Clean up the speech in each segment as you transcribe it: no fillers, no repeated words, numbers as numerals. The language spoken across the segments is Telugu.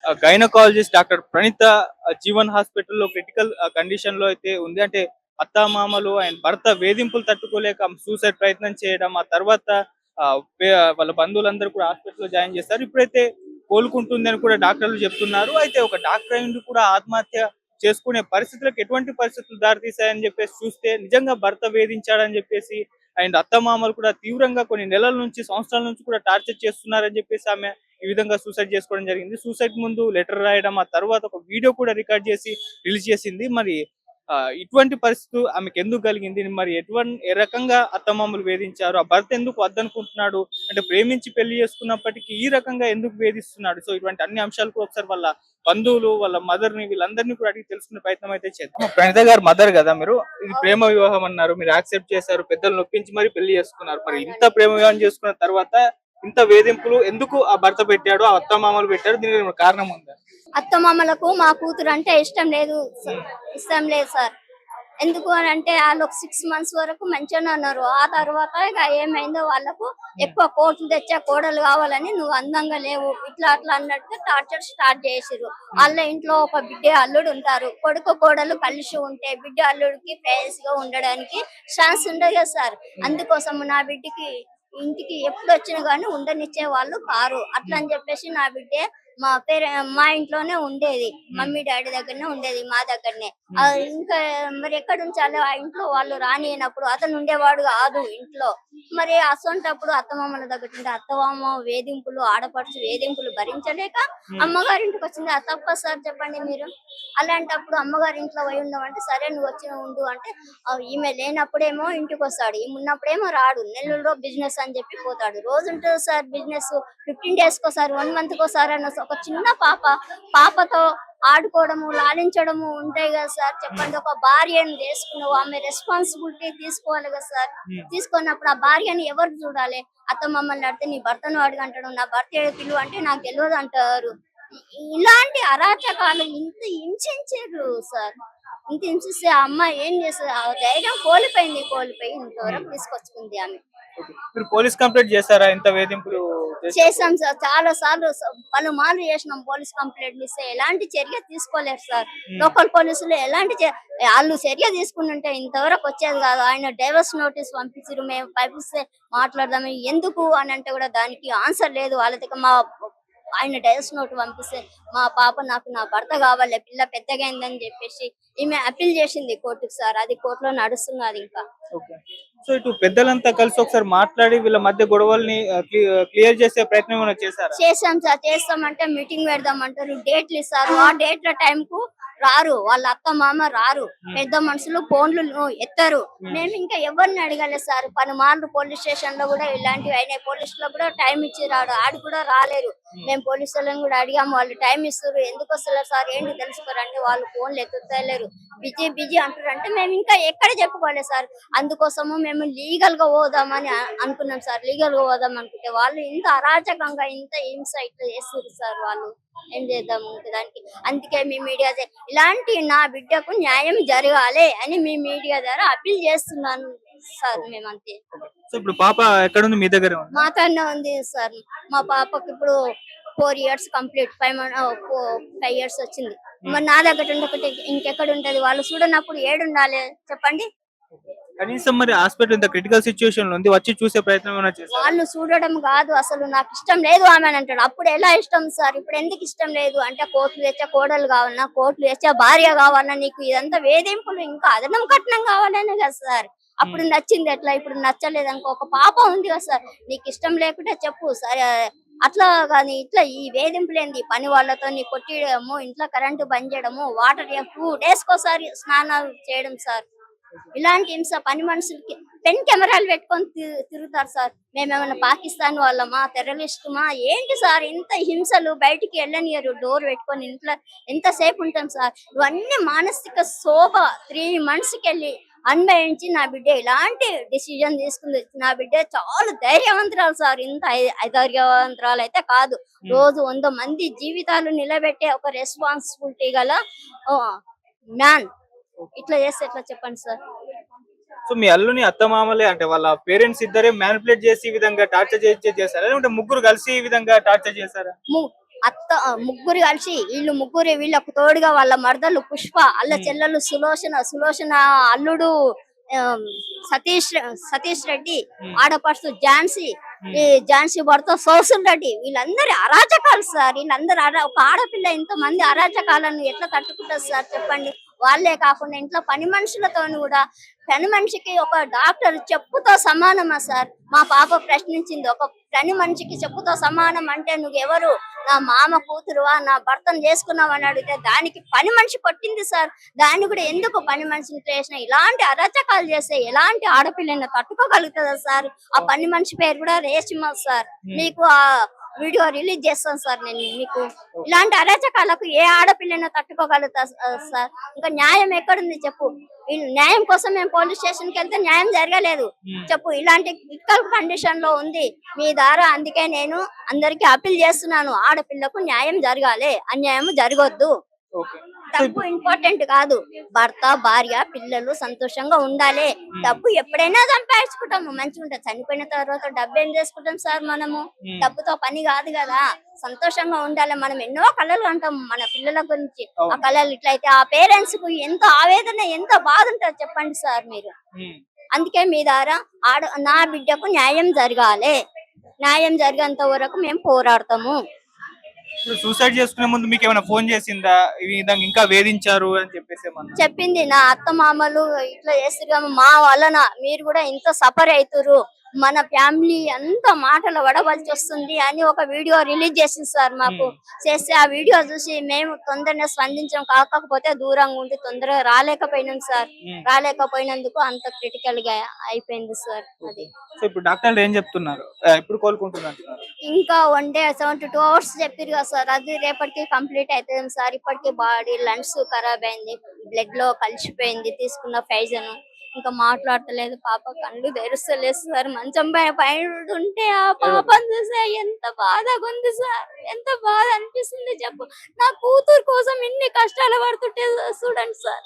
గైనకాలజిస్ట్ డాక్టర్ ప్రణీత జీవన్ హాస్పిటల్‌లో క్రిటికల్ కండిషన్‌లో అయితే ఉంది. అంటే అత్తామామలు అండ్ భర్త వేధింపులు తట్టుకోలేక సూసైడ్ ప్రయత్నం చేయడం. ఆ తర్వాత ఆహ్, పే వాళ్ళ బంధువులందరూ కూడా హాస్పిటల్‌లో జాయిన్ చేశారు. ఇప్పుడైతే కోలుకుంటుందని కూడా డాక్టర్లు చెప్తున్నారు. అయితే ఒక డాక్టర్ అయ్యుండి కూడా ఆత్మహత్య చేసుకునే పరిస్థితులకు ఎటువంటి పరిస్థితులు దారితీశాయని చెప్పేసి చూస్తే నిజంగా భర్త వేధించాడని చెప్పేసి అండ్ అత్తమామలు కూడా తీవ్రంగా కొన్ని నెలల నుంచి, సంవత్సరాల నుంచి కూడా టార్చర్ చేస్తున్నారని చెప్పేసి ఆమె ఈ విధంగా సూసైడ్ చేసుకోవడం జరిగింది. సూసైడ్ ముందు లెటర్ రాయడం, ఆ తర్వాత ఒక వీడియో కూడా రికార్డ్ చేసి రిలీజ్ చేసింది. మరి ఇటువంటి పరిస్థితి ఆమెకెందుకు కలిగింది? మరి ఏ రకంగా అత్తమామలు వేధించారు? ఆ భర్త ఎందుకు వద్దనుకుంటున్నాడు? అంటే ప్రేమించి పెళ్లి చేసుకున్నప్పటికీ ఈ రకంగా ఎందుకు వేధిస్తున్నాడు? సో ఇటువంటి అన్ని అంశాలు కూడా ఒకసారి వాళ్ళ బంధువులు, వాళ్ళ మదర్‌ని వీళ్ళందరిని కూడా అడిగి తెలుసుకునే ప్రయత్నం అయితే చేద్దాం. ప్రణీత గారి మదర్ గదా మీరు? ఇది ప్రేమ వివాహం అన్నారు. మీరు యాక్సెప్ట్ చేశారు. పెద్దల్ని ఒప్పించి మరి పెళ్లి చేసుకున్నారు. మరి ఇంత ప్రేమ వివాహం చేసుకున్న తర్వాత ఇంత వేధింపులు ఎందుకు ఆ భర్త పెట్టాడు? ఆ అత్తమామలు పెట్టారు. దీనికి ఏమైనా కారణం ఉందా? అత్తమామలకు మా కూతురు అంటే ఇష్టం లేదు సార్. ఎందుకు అని అంటే వాళ్ళు ఒక 6 మంత్స్ వరకు మంచిగానే ఉన్నారు. ఆ తర్వాత ఇక ఏమైందో వాళ్ళకు ఎక్కువ కోట్లు తెచ్చా కోడలు కావాలని నువ్వు అందంగా లేవు ఇట్లా అట్లా అన్నట్టు టార్చర్ స్టార్ట్ చేసిర్రు. వాళ్ళ ఇంట్లో ఒక బిడ్డ అల్లుడు ఉంటారు. కొడుకు కోడలు కలిసి ఉంటే బిడ్డ అల్లుడికి ప్రేయస్ గా ఉండడానికి ఛాన్స్ ఉండదు కదా సార్. అందుకోసం నా బిడ్డకి ఇంటికి ఎప్పుడు వచ్చినా గానీ ఉండనిచ్చే వాళ్ళు కారు. అట్లా అని చెప్పేసి నా బిడ్డే మా ఇంట్లోనే ఉండేది. మమ్మీ డాడీ దగ్గరనే ఉండేది, మా దగ్గరనే. ఇంకా మరి ఎక్కడ ఉంచాలో ఆ ఇంట్లో వాళ్ళు రానియనప్పుడు అతను ఉండేవాడు కాదు ఇంట్లో. మరి అసొంటప్పుడు అత్తమామల దగ్గర ఉంటే అత్తమామ వేధింపులు, ఆడపడుచు వేధింపులు భరించలేక అమ్మగారింటికి వచ్చింది. అది తప్ప సార్ చెప్పండి మీరు? అలాంటప్పుడు అమ్మగారింట్లో పోయి ఉండమంటే సరే నువ్వు వచ్చి ఉండు అంటే ఈమె లేనప్పుడేమో ఇంటికి వస్తాడు, ఈమె ఉన్నప్పుడేమో రాడు. నెల్లూరులో బిజినెస్ అని చెప్పి పోతాడు. రోజు ఉంటుంది సార్ బిజినెస్. 15 డేస్ కోసారి 1 మంత్ కోసారి అన్న ఒక చిన్న పాపతో ఆడుకోవడము, లాలించడము ఉంటాయి కదా సార్. చెప్పండి, ఒక భార్యను చేసుకున్నావు, ఆమె రెస్పాన్సిబిలిటీ తీసుకోవాలి కదా సార్. తీసుకున్నప్పుడు ఆ భార్యని ఎవరు చూడాలి? అత్త మమ్మల్ని అడితే నీ భర్తను అడుగంటాడు, నా భర్త పిలువ అంటే నాకు తెలియదు అంటారు. ఇలాంటి అరాచకాలు ఇంత హింసించారు సార్. ఇంత హింసిస్తే ఆ అమ్మాయి ఏం చేస్తుంది? ఆ ధైర్యం కోల్పోయి ఇంతవరకు తీసుకొచ్చుకుంది ఆమె. మీరు పోలీస్ కంప్లైంట్ చేశారా? ఇంత వేధింపులు చేసాం సార్, చాలా సార్లు పలుమార్లు చేసినాం. పోలీస్ కంప్లైంట్ ఇస్తే ఎలాంటి చర్య తీసుకోలేరు సార్. లోకల్ పోలీసులు వాళ్ళు చర్య తీసుకుంటుంటే ఇంతవరకు వచ్చేది కాదు. ఆయన డైవర్స్ నోటీస్ పంపించారు. మేము పంపిస్తే మాట్లాడదాము ఎందుకు అని అంటే కూడా దానికి ఆన్సర్ లేదు వాళ్ళ దగ్గర. ఆయన డైవర్స్ నోట్ పంపిస్తే మా పాప నాకు నా భర్త కావాలి, పిల్ల పెద్దగా అయిందని చెప్పేసి ఈమె అప్పీల్ చేసింది కోర్టుకు సార్. అది కోర్టులో నడుస్తున్నది ఇంకా. సో ఇటు పెద్దలంతా కలిసి ఒకసారి మాట్లాడి వీళ్ళ మధ్య గొడవల్ని క్లియర్ చేసే ప్రయత్నం ఏమైనా చేశారా? చేసాం సార్. చేస్తామంటే మీటింగ్ పెడదామంటారు, డేట్లు ఇస్తారు. ఆ డేట్ల టైం కు రారు, వాళ్ళ అత్త మామ రారు. పెద్ద మనుషులు ఫోన్లు ఎత్తరు. మేము ఇంకా ఎవరిని అడగలేదు సార్. పలుమార్లు పోలీస్ స్టేషన్ లో కూడా ఇలాంటివి అయినాయి. పోలీస్ లో కూడా టైం ఇచ్చి రాడు, ఆడు కూడా రాలేరు. మేము పోలీసు వాళ్ళని కూడా అడిగాము, వాళ్ళు టైం ఇస్తారు. ఎందుకు వస్తలేరు సార్, ఏంటి తెలుసుకోరంటే వాళ్ళు ఫోన్లు ఎత్తుతలేరు, బిజీ అంటారు. అంటే మేము ఇంకా ఎక్కడ చెప్పుకోలేదు సార్. అందుకోసము మేము లీగల్ గా పోదామని అనుకున్నాం సార్. లీగల్ గా పోదాం అనుకుంటే వాళ్ళు ఇంత అరాచకంగా ఇంత హింస ఇట్లా చేస్తారు సార్. వాళ్ళు ఏం చేద్దాము దానికి. అందుకే మీ మీడియా ఇలాంటి నా బిడ్డకు న్యాయం జరగాలి అని మీ మీడియా ద్వారా అప్పీల్ చేస్తున్నాను సార్. మేమంతే. సో ఇప్పుడు పాప ఎక్కడ ఉంది? మీ దగ్గర మాతోనే ఉంది సార్. మా పాపకి ఇప్పుడు 4 years కంప్లీట్. 5 years వచ్చింది. మరి నా దగ్గర ఉండకపోతే ఇంకెక్కడ ఉంటది? వాళ్ళు చూడనప్పుడు ఏడుండాలి చెప్పండి? కనీసం మరి హాస్పిటల్ ఇంత క్రిటికల్ సిచ్యువేషన్ లో ఉంది, వచ్చి చూసే ప్రయత్నం ఏమైనా చేశారా? వాళ్ళు చూడడం కాదు, అసలు నాకు ఇష్టం లేదు ఆమె అని అంటాడు. అప్పుడు ఎలా ఇష్టం సార్? ఇప్పుడు ఎందుకు ఇష్టం లేదు అంటే కోట్లు తెచ్చా కోడలు కావాలన్నా, కోట్లు తెచ్చా భార్య కావాలన్నా, నీకు ఇదంతా వేధింపులు ఇంకా అదనం కట్నం కావాలనే కదా సార్. అప్పుడు నచ్చింది ఎట్లా, ఇప్పుడు నచ్చలేదు అనుకో. ఒక పాప ఉంది కదా సార్, నీకు ఇష్టం లేకుంటే చెప్పు సరే. అట్లా కానీ ఇట్లా ఈ వేధింపులేంది? పని వాళ్ళతో నీ కొట్టియడము, ఇంట్లో కరెంటు బంద్ చేయడము, వాటర్ 2 days కోసారి స్నానాలు చేయడం సార్. ఇలాంటి హింస పని మనుషులకి పెన్ కెమెరాలు పెట్టుకొని తిరుగుతారు సార్. మేమేమన్నా పాకిస్తాన్ వాళ్ళమా, టెర్రరిస్టుమా ఏంటి సార్? ఇంత హింసలు, బయటికి వెళ్ళనియరు, డోర్ పెట్టుకొని ఇంట్లో ఎంతసేపు ఉంటాం సార్. ఇవన్నీ మానసిక శోభ. 3 months కెళ్ళి అన్వయించి నా బిడ్డ ఇలాంటి డిసిజన్ తీసుకుంది. నా బిడ్డ చాలా ధైర్యవంతురాలు సార్. ఇంత అధైర్యవంతురాలు అయితే కాదు. రోజు 100 మంది జీవితాలు నిలబెట్టే ఒక రెస్పాన్సిబిలిటీ గల మ్యాన్. ఇట్లా చేస్తే ఎట్లా చెప్పండి సార్? సో మీ అల్లుని అత్తమామలే అంటే వాళ్ళ పేరెంట్స్ ఇద్దరే మ్యానిపులేట్ చేసి ఈ విధంగా టార్చర్ చేశారా, లేదంటే ముగ్గురు కలిసి ఈ విధంగా టార్చర్ చేశారా? ముగ్గురు కలిసి వీళ్ళకు తోడుగా వాళ్ళ మరదలు పుష్ప, అల్ల చెల్లెలు సులోచన అల్లుడు ఆ, సతీష్ రెడ్డి, ఆడపడుచు ఝాన్సీ భర్త సోసుల్ రెడ్డి, వీళ్ళందరి అరాచకాలు సార్. వీళ్ళందరూ ఒక ఆడపిల్ల ఇంతమంది అరాచకాలను ఎట్లా తట్టుకుంటారు సార్ చెప్పండి. వాళ్ళే కాకుండా ఇంట్లో పని మనుషులతో కూడా, పని మనిషికి ఒక డాక్టర్ చెప్పుతో సమానమా సార్? మా పాప ప్రశ్నించింది, ఒక పని మనిషికి చెప్పుతో సమానం అంటే నువ్వెవరు, నా మామ కూతురువా, నా భర్తను చేసుకున్నావు అని అడిగితే దానికి పని మనిషి కొట్టింది సార్. దాన్ని కూడా ఎందుకు పని మనిషిని చేసిన ఇలాంటి అరాచకాలు చేస్తే ఎలాంటి ఆడపిల్లని తట్టుకోగలుగుతుందా సార్? ఆ పని మనిషి పేరు కూడా రేష్మ సార్. మీకు ఆ వీడియో రిలీజ్ చేస్తాను సార్ నేను. మీకు ఇలాంటి అరాచకాలకు ఏ ఆడపిల్లని తట్టుకోగలుగుతా సార్? ఇంకా న్యాయం ఎక్కడుంది చెప్పు? న్యాయం కోసం మేము పోలీస్ స్టేషన్ కి వెళ్తే న్యాయం జరగలేదు చెప్పు. ఇలాంటి క్రిటికల్ కండిషన్ లో ఉంది మీ ద్వారా. అందుకే నేను అందరికి అప్పీల్ చేస్తున్నాను, ఆడపిల్లకు న్యాయం జరగాలి, అన్యాయం జరగొద్దు. డబ్బు ఇంపార్టెంట్ కాదు, భర్త భార్య పిల్లలు సంతోషంగా ఉండాలి. డబ్బు ఎప్పుడైనా సంపాదించుకుంటాము, మంచిగా ఉంటుంది. చనిపోయిన తర్వాత డబ్బు ఏం చేసుకుంటాం సార్? మనము డబ్బుతో పని కాదు కదా. సంతోషంగా ఉండాలి. మనం ఎన్నో కళలు అంటాం మన పిల్లల గురించి. ఆ కళలు ఇట్లయితే ఆ పేరెంట్స్ కు ఎంత ఆవేదన, ఎంత బాధ ఉంటుంది చెప్పండి సార్ మీరు. అందుకే మీ ద్వారా నా బిడ్డకు న్యాయం జరగాలి. న్యాయం జరిగేంత వరకు మేము పోరాడతాము. సూసైడ్ చేసుకునే ముందు మీకు ఏమైనా ఫోన్ చేసిందా, ఈ విధంగా ఇంకా వేధించారు అని చెప్పేసి ఏమన్నా? చెప్పింది, నా అత్త మామలు ఇట్లా చేస్తారు, మా వలన మీరు కూడా ఇంత సఫర్ అవుతురు, మన ఫ్యామిలీ అంత మాటలు వడవలసి వస్తుంది అని ఒక వీడియో రిలీజ్ చేసింది సార్ మాకు. చేస్తే ఆ వీడియో చూసి మేము తొందరగా స్పందించాం. కాకపోతే దూరంగా ఉండి తొందరగా రాలేకపోయినాం సార్. రాలేకపోయినందుకు అంత క్రిటికల్ గా అయిపోయింది సార్. అది ఇప్పుడు డాక్టర్లు ఏం చెప్తున్నారు, ఇప్పుడు కోలుకుంటున్నారు? ఇంకా 1 day 72 hours చెప్పారు కదా సార్. అది రేపటికి కంప్లీట్ అవుతుంది సార్. ఇప్పటికి బాడీ లంగ్స్ ఖరాబ్ అయింది, బ్లడ్ లో కలిసిపోయింది తీసుకున్న ఫైజన్. ఇంకా మాట్లాడతలేదు పాప, కళ్ళు తెరుస్తలేదు సార్. మంచం పైన ఉంటే ఆ పాపను చూసే ఎంత బాధగా ఉంది సార్, ఎంత బాధ అనిపిస్తుంది చెప్పు. నా కూతురు కోసం ఇన్ని కష్టాలు పడుతుంటే చూడండి సార్.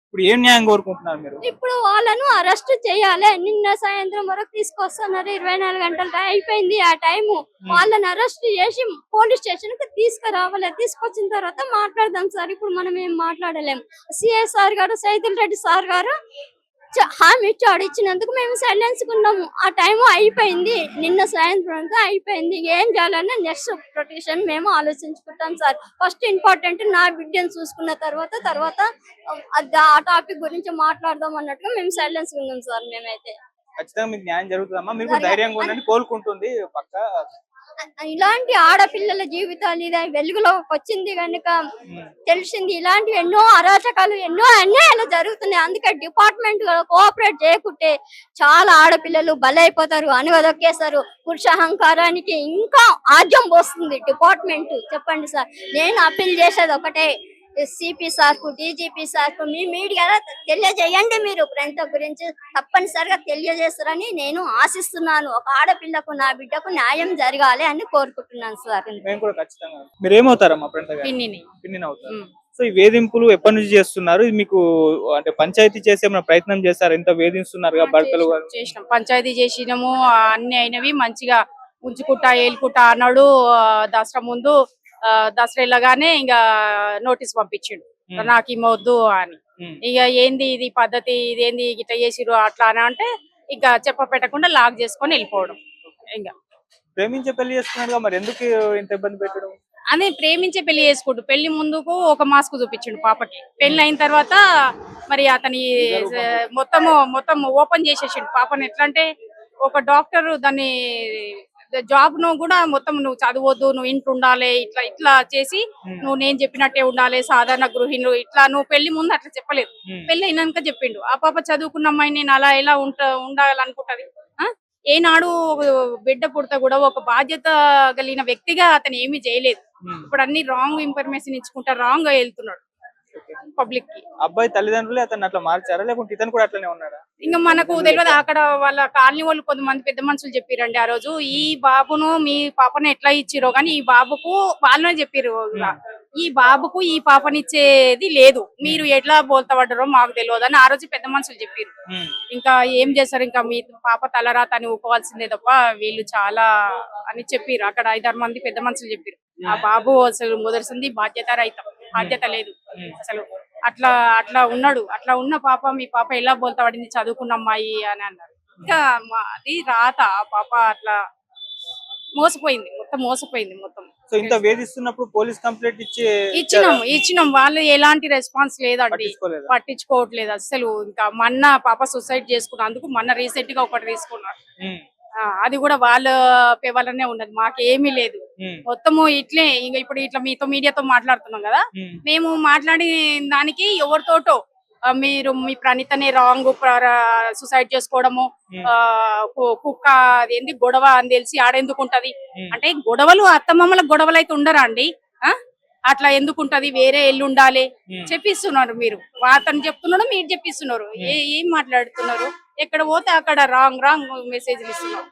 ఇప్పుడు ఏం న్యాయం కోరుకుంటున్నారు మీరు? ఇప్పుడు వాళ్ళను అరెస్ట్ చేయాలి. నిన్న సాయంత్రం వరకు తీసుకొస్తున్నారు, 24 గంటలు అయిపోయింది ఆ టైము. వాళ్ళని అరెస్ట్ చేసి పోలీస్ స్టేషన్ కి తీసుకురావాలి. తీసుకొచ్చిన తర్వాత మాట్లాడదాం సార్. ఇప్పుడు మనం ఏం మాట్లాడలేము. సిఐ సార్ గారు, సైదుల్ రెడ్డి సార్ గారు హామీ ఇచ్చాడు. ఇచ్చినందుకు మేము సైలెన్స్ ఉన్నాము. ఆ టైం అయిపోయింది, నిన్న సాయంత్రం అంతా అయిపోయింది. ఏం చేయాలని నెక్స్ట్ ప్రొటెక్షన్ మేము ఆలోచించుకుంటాం సార్. ఫస్ట్ ఇంపార్టెంట్ నా బిడ్డను చూసుకున్న తర్వాత ఆ టాపిక్ గురించి మాట్లాడదాం అన్నట్టుగా మేము సైలెన్స్ ఉన్నాం సార్. మేమైతే ఖచ్చితంగా మీకు న్యాయం జరుగుతుందమ్మా, మీరు ధైర్యంగా ఉండండి, కోలుకుంటుంది పక్క. ఇలాంటి ఆడపిల్లల జీవితాలు ఇదే వెలుగులోకి వచ్చింది కనుక తెలిసింది. ఇలాంటి ఎన్నో అరాచకాలు, ఎన్నో అన్యాయాలు జరుగుతున్నాయి. అందుకే డిపార్ట్మెంట్ కోఆపరేట్ చేయకుంటే చాలా ఆడపిల్లలు బలైపోతారు, అనువదొక్కేస్తారు. పురుష అహంకారానికి ఇంకా ఆజ్యం పోస్తుంది డిపార్ట్మెంట్. చెప్పండి సార్. నేను అప్పీల్ చేసేది ఒకటే, సిపి సార్ కు, డీజీపీ సార్ కు, మీ మీడియాలో తెలియజేయండి. మీరు ప్రణీత గురించి తప్పనిసరిగా తెలియజేస్తారని నేను ఆశిస్తున్నాను. ఒక ఆడపిల్లకు, నా బిడ్డకు న్యాయం జరగాలి అని కోరుకుంటున్నాను సార్. మేము కూడా ఖచ్చితంగా. మీరు ఏమవుతారమ్మా? ప్రణీత గారు పిన్నిని అవుతారు. సో ఈ వేధింపులు ఎప్పటి నుంచి చేస్తున్నారు? ఇది మీకు అంటే పంచాయతీ చేసే ప్రయత్నం చేస్తారు? ఎంత వేధిస్తున్నారు భర్తలు? చేసినాం, పంచాయతీ చేసినాము. అన్ని అయినవి మంచిగా ఉంచుకుంటా ఏలుకుంటా అన్నాడు. దసరా ముందు దసరా వెళ్ళగానే ఇంకా నోటీస్ పంపించిండు, నాకు ఇమ్మొద్దు అని. ఇక ఏంది ఇది పద్ధతి, ఇదేంది ఇట్లా చేసిరు అట్లా అని అంటే ఇంకా చెప్ప పెట్టకుండా లాక్ చేసుకొని వెళ్ళిపోవడం. ఇంకా ప్రేమించే పెళ్లి చేసుకున్నాడు, మరి ఎందుకు ఇంత ఇబ్బంది పెట్టడం? అని ప్రేమించే పెళ్లి చేసుకుంటూ పెళ్లి ముందుకు ఒక మాస్క్ చూపించిండు పాపకి. పెళ్లి అయిన తర్వాత మరి అతని మొత్తం ఓపెన్ చేసేసిండు పాపని. ఎట్లా అంటే ఒక డాక్టర్ దాన్ని జాబ్ ను కూడా మొత్తం నువ్వు చదవద్దు, నువ్వు ఇంట్లో ఉండాలి, ఇట్లా చేసి నువ్వు నేను చెప్పినట్టే ఉండాలి, సాధారణ గృహిణులు ఇట్లా. నువ్వు పెళ్లి ముందు అట్లా చెప్పలేదు, పెళ్లి అయినాక చెప్పిండు. ఆ పాప చదువుకున్న అమ్మాయి నేను అలా ఎలా ఉండాలనుకుంటది? ఏనాడు బిడ్డ పుడతా కూడా ఒక బాధ్యత కలిగిన వ్యక్తిగా అతను ఏమీ చేయలేదు. ఇప్పుడు అన్ని రాంగ్ ఇన్ఫర్మేషన్ ఇచ్చుకుంటా రాంగ్ గా వెళ్తున్నాడు పబ్లిక్ కి. అబ్బాయి తల్లిదండ్రులు అతను అట్లా మార్చారా, లేకుంటే ఇతను కూడా అట్లనే ఉన్నాడా? ఇంకా మనకు తెలియదు. అక్కడ వాళ్ళ కాలనీ వాళ్ళు కొంతమంది పెద్ద మనుషులు చెప్పారండి ఆ రోజు, ఈ బాబును మీ పాపను ఎట్లా ఇచ్చిరో గానీ ఈ బాబుకు వాళ్ళనే చెప్పారు, ఈ బాబుకు ఈ పాపనిచ్చేది లేదు, మీరు ఎట్లా బోల్తా పడ్డారో మాకు తెలియదు అని ఆ రోజు పెద్ద మనుషులు చెప్పారు. ఇంకా ఏం చేస్తారు, ఇంకా మీ పాప తలరాత అని ఊకోవాల్సిందే తప్ప వీళ్ళు చాలా అని చెప్పారు. అక్కడ 5-6 మంది పెద్ద మనుషులు చెప్పారు. ఆ బాబు అసలు మొదటిసింది బాధ్యత లేదు అసలు. అట్లా అట్లా ఉన్నాడు. అట్లా ఉన్న పాప, మీ పాప ఎలా బోల్తా పడింది చదువుకున్న అమ్మాయి అని అన్నారు. ఇంకా అది రాత ఆ పాప అట్లా మోసపోయింది మొత్తం. సో ఇంత వేధిస్తున్నప్పుడు పోలీస్ కంప్లైంట్ ఇచ్చినాం వాళ్ళు ఎలాంటి రెస్పాన్స్ లేదండి, పట్టించుకోలేదా? పట్టించుకోవట్లేదు అసలు. ఇంకా మొన్న పాప సూసైడ్ చేసుకున్నందుకు మొన్న రీసెంట్ గా ఒకటి తీసుకున్నారు. అది కూడా వాళ్ళ వల్లనే ఉన్నది, మాకేమీ లేదు. మొత్తము ఇట్లే ఇంకా ఇప్పుడు ఇట్లా మీతో మీడియాతో మాట్లాడుతున్నాం కదా, మేము మాట్లాడిన దానికి ఎవరితోటో మీరు మీ ప్రణీతనే రాంగ్ సూసైడ్ చేసుకోవడము, కుక్క అదేంది గొడవ అని తెలిసి ఆడెందుకు ఉంటది అంటే, గొడవలు అత్తమ్మల గొడవలు అయితే ఉండరా అండి? అట్లా ఎందుకు ఉంటది, వేరే ఎల్లు ఉండాలి చెప్పిస్తున్నారు. మీరు అతను చెప్తున్నాడు, మీరు చెప్పిస్తున్నారు. ఏం మాట్లాడుతున్నారు? ఎక్కడ పోతే అక్కడ రాంగ్ మెసేజ్లు ఇస్తున్నారు.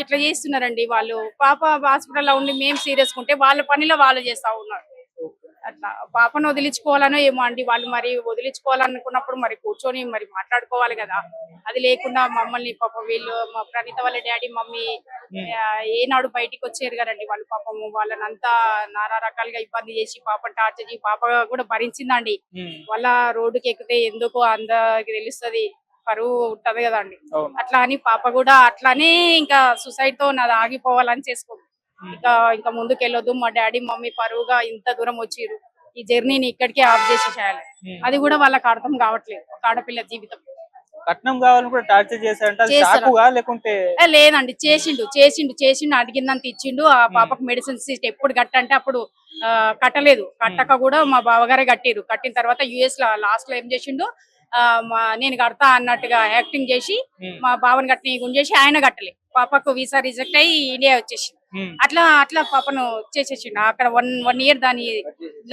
ఇట్లా చేస్తున్నారండి వాళ్ళు. పాప హాస్పిటల్లో ఉండి మేము సీరియస్ ఉంటే వాళ్ళ పనిలో వాళ్ళు చేస్తా ఉన్నారు. అట్లా పాపను వదిలించుకోవాలనో ఏమో అండి వాళ్ళు. మరి వదిలించుకోవాలనుకున్నప్పుడు మరి కూర్చొని మరి మాట్లాడుకోవాలి కదా. అది లేకుండా మమ్మల్ని పాపం వీళ్ళు మా ప్రణీత వాళ్ళ డాడీ మమ్మీ ఏనాడు బయటికి వచ్చారు కదండి వాళ్ళు. పాపము వాళ్ళని అంతా నానా రకాలుగా ఇబ్బంది చేసి పాప టార్చర్ చేసి పాప కూడా భరించిందండి. వాళ్ళ రోడ్డుకి ఎక్కితే ఎందుకో అందరికి తెలుస్తుంది, పరువు ఉంటది కదండి. అట్లా అని పాప కూడా అట్లానే ఇంకా సూసైడ్ తో నాది ఆగిపోవాలని చేసుకుంది. ఇంకా ముందుకు వెళ్ళొద్దు, మా డాడీ మమ్మీ పరువుగా ఇంత దూరం వచ్చిర్రు, ఈ జర్నీని ఇక్కడికే ఆఫ్ చేసేసేయాలి. అది కూడా వాళ్ళకి అర్థం కావట్లేదు. ఒక ఆడపిల్ల జీవితం కట్నం కావాలని కూడా టార్చర్ చేశారంట లేకుంటే? లేదండి, చేసిండు అడిగిందంత ఇచ్చిండు. ఆ పాపకు మెడిసిన్స్ ఎప్పుడు కట్టంటే అప్పుడు కట్టలేదు. కట్టక కూడా మా బావగారే కట్టిరు. కట్టిన తర్వాత యుఎస్ లో లాస్ట్ లో ఏం చేసిండు, నేను కడతా అన్నట్టుగా యాక్టింగ్ చేసి మా బావని కట్టిన గుంజేసి ఆయన కట్టలే. పాపకు వీసా రిజెక్ట్ అయ్యి ఇండియా వచ్చేసి అట్లా పాపను చేసేసిండు. అక్కడ వన్ ఇయర్ దాని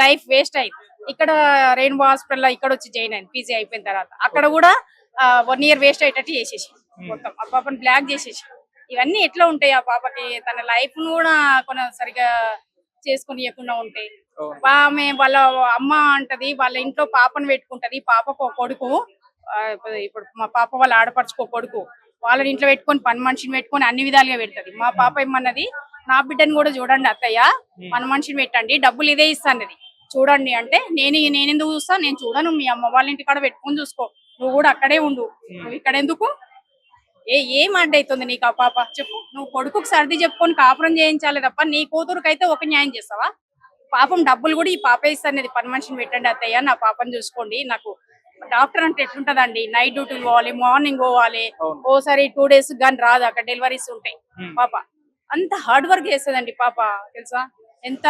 లైఫ్ వేస్ట్ అయింది. ఇక్కడ రెయిన్బో హాస్పిటల్ ఇక్కడ వచ్చి జాయిన్ అయింది పీజీ అయిపోయిన తర్వాత. అక్కడ కూడా 1 year వేస్ట్ అయ్యేటట్టు చేసేసి మొత్తం ఆ పాపను బ్లాక్ చేసేసి. ఇవన్నీ ఎట్లా ఉంటాయి ఆ పాపకి? తన లైఫ్ ను కూడా సరిగా చేసుకునియకుండా ఉంటాయి. ఆమె వాళ్ళ అమ్మ అంటది వాళ్ళ ఇంట్లో పాపను పెట్టుకుంటది, పాపకు కొడుకు, ఇప్పుడు మా పాప వాళ్ళ ఆడపడుచుకో కొడుకు, వాళ్ళని ఇంట్లో పెట్టుకొని పని మనిషిని పెట్టుకొని అన్ని విధాలుగా పెడుతుంది. మా పాప ఏమన్నది, నా బిడ్డను కూడా చూడండి అత్తయ్య, పని మనిషిని పెట్టండి, డబ్బులు ఇదే ఇస్తానది చూడండి అంటే, నేనెందుకు చూస్తా, నేను చూడను, మీ అమ్మ వాళ్ళ ఇంటి కాడ పెట్టుకొని చూసుకో, నువ్వు కూడా అక్కడే ఉండు, నువ్వు ఇక్కడ ఎందుకు? ఏం అడ్డైతుంది నీకు ఆ పాప చెప్పు? నువ్వు కొడుకుకు సర్ది చెప్పుకొని కాపురం చేయించాలి తప్ప నీ కూతురుకైతే ఒక న్యాయం చేస్తావా? పాపం డబ్బులు కూడా ఈ పాప ఇస్తానది, పని మనిషిని పెట్టండి అత్తయ్య, నా పాపను చూసుకోండి. నాకు డాక్టర్ అంటే ఎట్లుంటదండి, నైట్ డ్యూటీలు పోవాలి, మార్నింగ్ పోవాలి, ఓసారి 2 days గాని రాదు, అక్కడ డెలివరీస్ ఉంటాయి. పాప అంత హార్డ్ వర్క్ చేస్తుందండి పాప, తెలుసా? ఎంత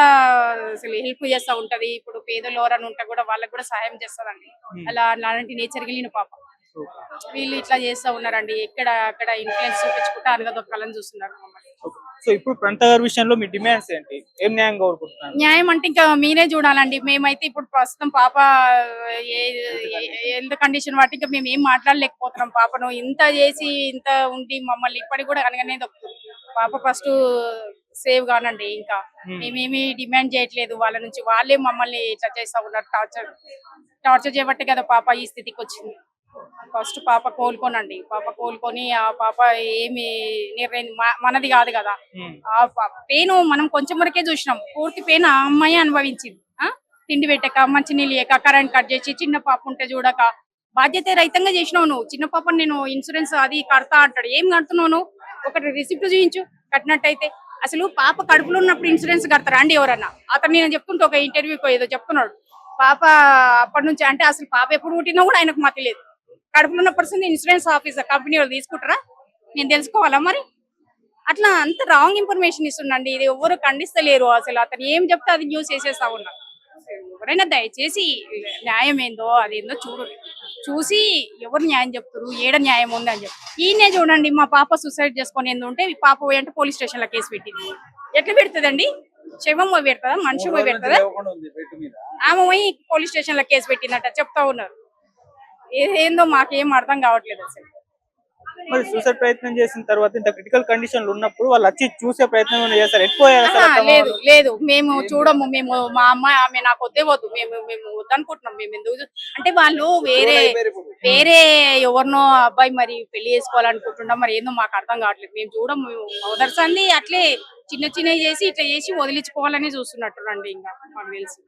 అసలు హెల్ప్ చేస్తా ఉంటది. ఇప్పుడు పేదలు ఎవరని ఉంటే కూడా వాళ్ళకి కూడా సహాయం చేస్తారండి. అలాంటి నేచర్ కలిగిన పాప. వీళ్ళు ఇట్లా చేస్తా ఉన్నారండి, అక్కడ ఇన్ఫ్లుయెన్స్ చూపించుకుంటే అనగదొక్కాలని చూస్తున్నారు. సో ఇప్పుడు ప్రణీత గారి విషయంలో మీ డిమాండ్స్ ఏంటి? ఏం న్యాయం కోరుకుంటున్నారు? న్యాయం అంటే ఇంకా మీరే చూడాలండి. మేమైతే ఇప్పుడు ప్రస్తుతం పాప హెల్త్ కండిషన్ బట్టి ఇంకా మేము ఏం మాట్లాడలేకపోతున్నాం. పాపను ఇంత చేసి ఇంత ఉండి మమ్మల్ని ఇప్పటికి కూడా అనగానే దొక్కుతుంది. పాప ఫస్ట్ సేవ్ కానండి. ఇంకా మేమేమి డిమాండ్ చేయట్లేదు వాళ్ళ నుంచి, వాళ్ళే మమ్మల్ని ఇట్లా చేస్తా ఉన్నారు. టార్చర్ చేయబట్టే కదా పాప ఈ స్థితికి వచ్చింది. ఫస్ట్ పాప కోలుకోనండి, పాప కోలుకొని ఆ పాప ఏమి నిర్ణయం మనది కాదు కదా. ఆ పెయిన్ మనం కొంచెం వరకే చూసినాం, పూర్తి పెయిన్ ఆ అమ్మాయి అనుభవించింది. తిండి పెట్టక, మంచి నీళ్ళు లేక, కరెంట్ కట్ చేసి, చిన్న పాప ఉంటే చూడక, బాధ్యత రహితంగా చేసినావు నువ్వు. చిన్న పాప నేను ఇన్సూరెన్స్ అది కడతా అంటాడు, ఏం కడుతున్నావు నువ్వు? ఒకటి రిసిప్ట్ చూపించు కట్టినట్టయితే. అసలు పాప కడుపులో ఉన్నప్పుడు ఇన్సూరెన్స్ కడతారా అండి ఎవరన్నా? అతను నేను చెప్తుంటే ఒక ఇంటర్వ్యూకి ఏదో చెప్తున్నాడు, పాప అప్పటి నుంచి అంటే అసలు పాప ఎప్పుడు పుట్టినా కూడా ఆయనకు మాకు తెలియదు. కడుపులో ఉన్న పర్సన్ ఇన్సూరెన్స్ ఆఫీసర్ కంపెనీ వాళ్ళు తీసుకుంటారా? నేను తెలుసుకోవాలా మరి? అట్లా అంత రాంగ్ ఇన్ఫర్మేషన్ ఇస్తుండండి. ఇది ఎవరు ఖండిస్తలేరు. అసలు అతను ఏం చెప్తే అది న్యూస్ చేసేస్తా ఉన్నారు. ఎవరైనా దయచేసి న్యాయం ఏందో అదేందో చూసి ఎవరు న్యాయం చెప్తారు, ఏడ న్యాయం ఉంది అని చెప్పి. ఈయనే చూడండి, మా పాప సూసైడ్ చేసుకొని ఉంటే పాప పోయి అంటే పోలీస్ స్టేషన్ లో కేసు పెట్టింది. ఎట్లా పెడుతుందండి? శవం పోయి పెడతా, మనిషి పోయి పెడతా? ఆమె పోయి పోలీస్ స్టేషన్ లో కేసు పెట్టిందట చెప్తా ఉన్నారు. ఏందో మాకేం అర్థం కావట్లేదు అసలు. మరి సూసైడ్ ప్రయత్నం చేసిన తర్వాత ఇంత క్రిటికల్ కండిషన్లు ఉన్నప్పుడు వాళ్ళు వచ్చి చూసే ప్రయత్నం ఏమైనా చేస్తారు? ఎక్కువ లేదు లేదు మేము చూడము. మేము మా అమ్మాయి ఆమె నాకు వద్దే వద్దు, మేము వద్దనుకుంటున్నాం. మేము ఎందుకు అంటే వాళ్ళు వేరే ఎవరినో అబ్బాయి మరి పెళ్లి చేసుకోవాలనుకుంటున్నాం, మరి ఏందో మాకు అర్థం కావట్లేదు. మేము చూడము. మదర్స్ అంది అట్లే చిన్న చిన్నవి చేసి ఇట్లా చేసి వదిలించుకోవాలని చూస్తున్నట్టునండి. ఇంకా మాకు తెలుసు.